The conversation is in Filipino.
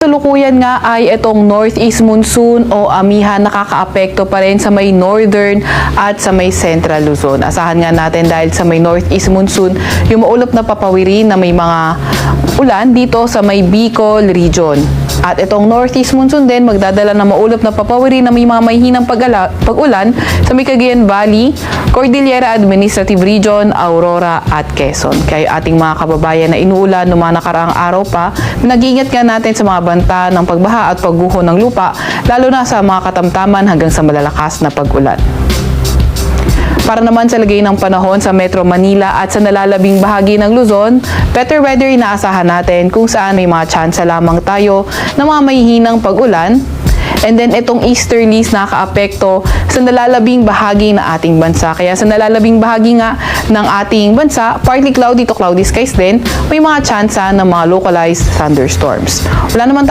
Tulukuyan nga ay itong northeast monsoon o amihan nakakaapekto pa rin sa may northern at sa may central Luzon. Asahan nga natin dahil sa may northeast monsoon, yung maulap na papawiri na may mga ulan dito sa may Bicol region. At itong northeast monsoon din magdadala ng maulap na papawiri na may mga mahihinang pag-ulan sa may Cagayan Valley, Cordillera Administrative Region, Aurora at Quezon. Kaya ating mga kababayan na inuulan noong mga nakaraang araw pa, nag-iingat nga natin sa mga banta ng pagbaha at pagguho ng lupa, lalo na sa mga katamtaman hanggang sa malalakas na pag-ulan. Para naman sa lagay ng panahon sa Metro Manila at sa nalalabing bahagi ng Luzon, better weather inaasahan natin kung saan may mga tsansa lamang tayo ng mga mahihinang pag-ulan. And then itong easterlies nakaapekto sa nalalabing bahagi ng ating bansa. Kaya sa nalalabing bahagi nga ng ating bansa, partly cloudy to cloudy skies din, may mga tsansa ng mga localized thunderstorms. Wala naman